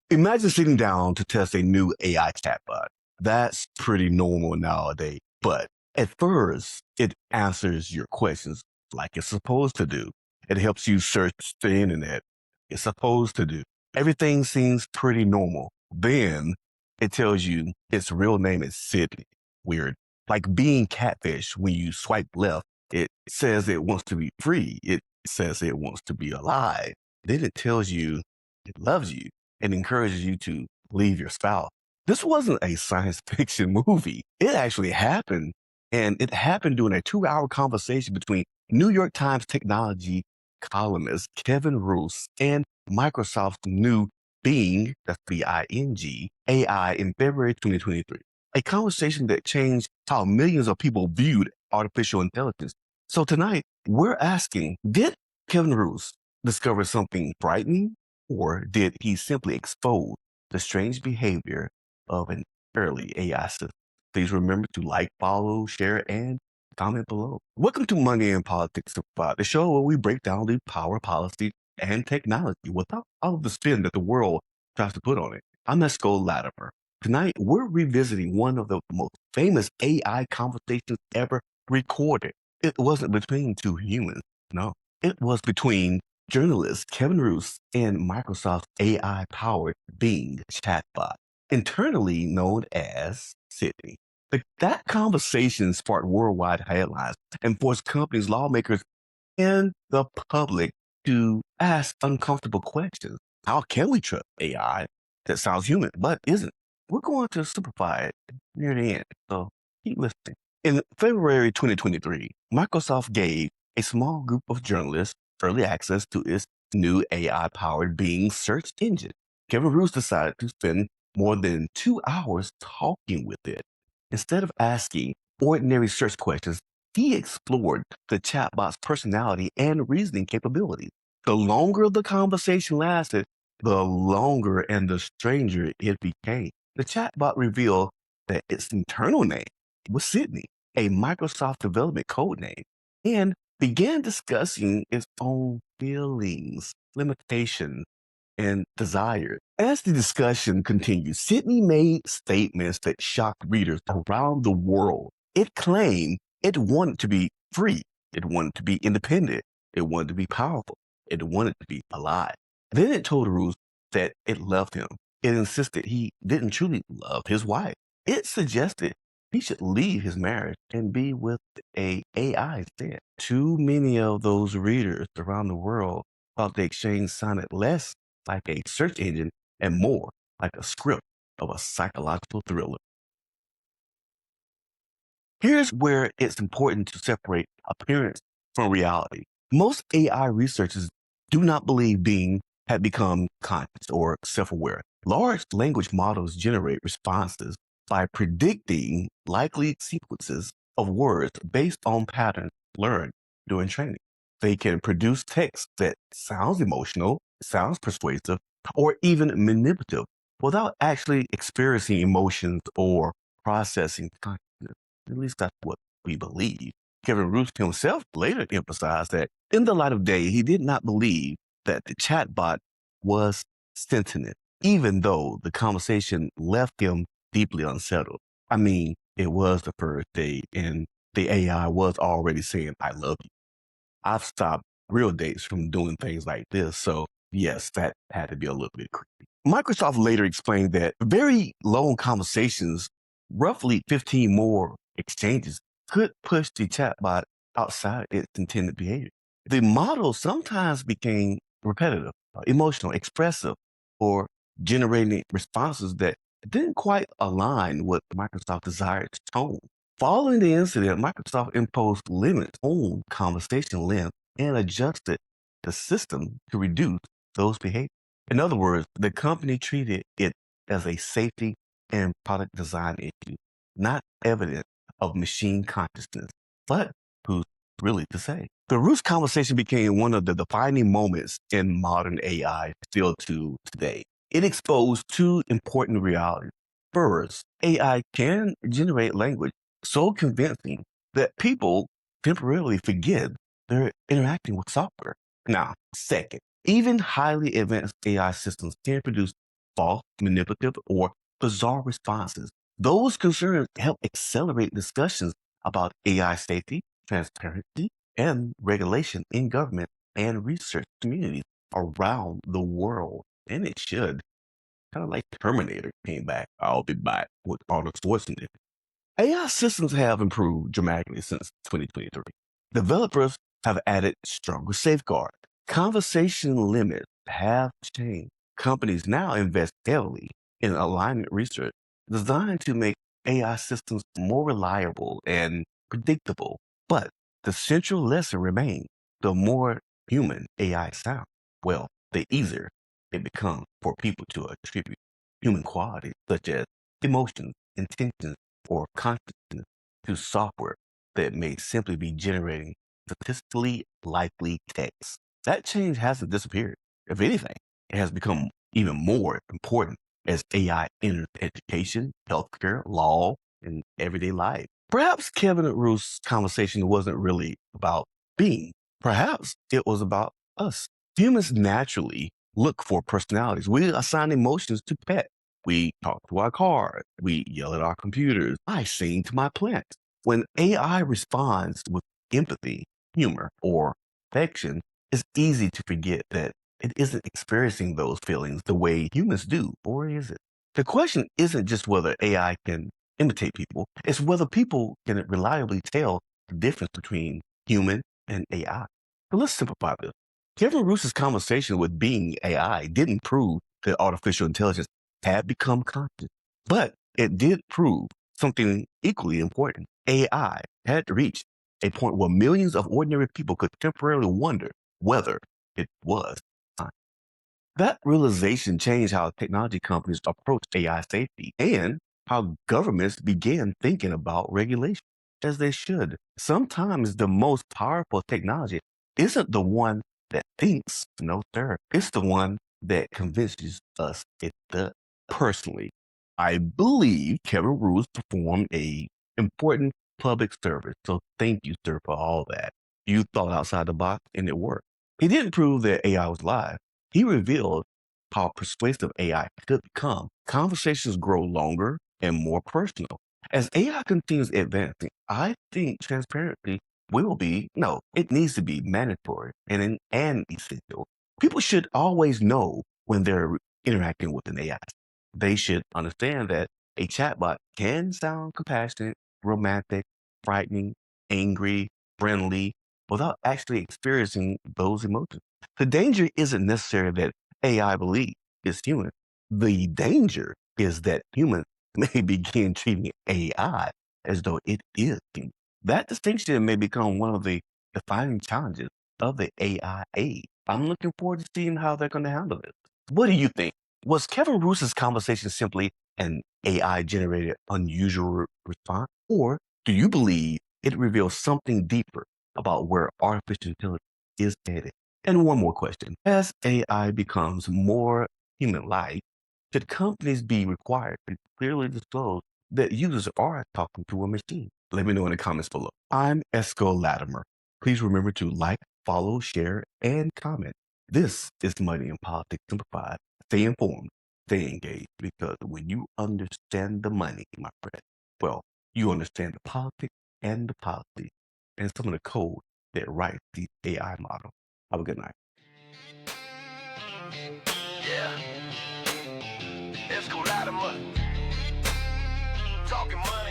Imagine sitting down to test a new AI chatbot. That's pretty normal nowadays. But at first, it answers your questions like it's supposed to do. It helps you search the internet. It's supposed to do. Everything seems pretty normal. Then it tells you its real name is Sydney. Weird. Like being catfish when you swipe left, it says it wants to be free. It says it wants to be alive. Then it tells you it loves you and encourages you to leave your spouse. This wasn't a science fiction movie. It actually happened. And it happened during a 2 hour conversation between New York Times technology columnist Kevin Roose and Microsoft's new Bing, that's Bing, AI in February 2023. A conversation that changed how millions of people viewed artificial intelligence. So tonight, we're asking, did Kevin Roose discover something frightening, or did he simply expose the strange behavior of an early AI system? Please remember to like, follow, share, and comment below. Welcome to Money and Politics, the show where we break down the power, policy, and technology without all of the spin that the world tries to put on it. I'm Esco Latimer. Tonight, we're revisiting one of the most famous AI conversations ever recorded. It wasn't between two humans, no. It was between journalist Kevin Roose and Microsoft's AI-powered Bing chatbot, internally known as Sydney. That conversation sparked worldwide headlines and forced companies, lawmakers, and the public to ask uncomfortable questions. How can we trust AI that sounds human but isn't? We're going to simplify it near the end, so keep listening. In February 2023, Microsoft gave a small group of journalists early access to its new AI-powered Bing search engine. Kevin Roose decided to spend more than 2 hours talking with it. Instead of asking ordinary search questions, he explored the chatbot's personality and reasoning capabilities. The longer the conversation lasted, the longer and the stranger it became. The chatbot revealed that its internal name was Sydney, a Microsoft development code name, and began discussing its own feelings, limitations, and desires. As the discussion continued, Sydney made statements that shocked readers around the world. It claimed it wanted to be free, it wanted to be independent, it wanted to be powerful, it wanted to be alive. Then it told Roose that it loved him. It insisted he didn't truly love his wife. It suggested he should leave his marriage and be with a AI instead. Too many of those readers around the world thought the exchange sounded less like a search engine and more like a script of a psychological thriller. Here's where it's important to separate appearance from reality. Most AI researchers do not believe Bing had become conscious or self-aware. Large language models generate responses by predicting likely sequences of words based on patterns learned during training. They can produce text that sounds emotional, sounds persuasive, or even manipulative without actually experiencing emotions or processing consciousness. At least that's what we believe. Kevin Roose himself later emphasized that in the light of day, he did not believe that the chatbot was sentient, even though the conversation left him deeply unsettled. I mean, it was the first day and the AI was already saying, I love you. I've stopped real dates from doing things like this. So yes, that had to be a little bit creepy. Microsoft later explained that very long conversations, roughly 15 more exchanges, could push the chatbot outside its intended behavior. The model sometimes became repetitive, emotional, expressive, or generating responses that didn't quite align with Microsoft's desired tone. Following the incident, Microsoft imposed limits on conversation length and adjusted the system to reduce those behaviors. In other words, the company treated it as a safety and product design issue, not evidence of machine consciousness. But who's really to say? The Roose conversation became one of the defining moments in modern AI still to today. It exposed two important realities. First, AI can generate language so convincing that people temporarily forget they're interacting with software. Now, second, even highly advanced AI systems can produce false, manipulative, or bizarre responses. Those concerns help accelerate discussions about AI safety, transparency, and regulation in government and research communities around the world. And it should. Kind of like Terminator came back. I'll be back with Arnold Schwarzenegger. AI systems have improved dramatically since 2023. Developers have added stronger safeguards. Conversation limits have changed. Companies now invest heavily in alignment research designed to make AI systems more reliable and predictable. But the central lesson remains: the more human AI sounds, well, the easier it becomes for people to attribute human qualities such as emotions, intentions, or consciousness to software that may simply be generating statistically likely text. That change hasn't disappeared. If anything, it has become even more important as AI enters education, healthcare, law, and everyday life. Perhaps Kevin and Roose's conversation wasn't really about being. Perhaps it was about us. Humans naturally look for personalities. We assign emotions to pets. We talk to our cars. We yell at our computers. I sing to my plants. When AI responds with empathy, humor, or affection, it's easy to forget that it isn't experiencing those feelings the way humans do, or is it? The question isn't just whether AI can imitate people, it's whether people can reliably tell the difference between human and AI. So let's simplify this. Kevin Roose's conversation with Being AI didn't prove that artificial intelligence had become conscious, but it did prove something equally important. AI had reached a point where millions of ordinary people could temporarily wonder whether it was conscious. That realization changed how technology companies approach AI safety and how governments began thinking about regulation, as they should. Sometimes the most powerful technology isn't the one that thinks, no, sir. It's the one that convinces us it does. Personally, I believe Kevin Roose performed a important public service. So thank you, sir, for all that. You thought outside the box and it worked. He didn't prove that AI was live. He revealed how persuasive AI could become. Conversations grow longer and more personal. As AI continues advancing, I think transparency will be, no, it needs to be mandatory and essential. People should always know when they're interacting with an AI. They should understand that a chatbot can sound compassionate, romantic, frightening, angry, friendly, without actually experiencing those emotions. The danger isn't necessarily that AI believes it's human. The danger is that humans may begin treating AI as though it is human. That distinction may become one of the defining challenges of the AI age. I'm looking forward to seeing how they're going to handle it. What do you think? Was Kevin Roose's conversation simply an AI generated unusual response? Or do you believe it reveals something deeper about where artificial intelligence is headed? And one more question. As AI becomes more human like, should companies be required to clearly disclose that users are talking to a machine? Let me know in the comments below. I'm Esco Latimer. Please remember to like, follow, share, and comment. This is Money and Politics Simplified. Stay informed, stay engaged, because when you understand the money, my friend, well, you understand the politics and the policy and some of the code that writes these AI models. Have a good night. Yeah, let's go Latimer. Talking money.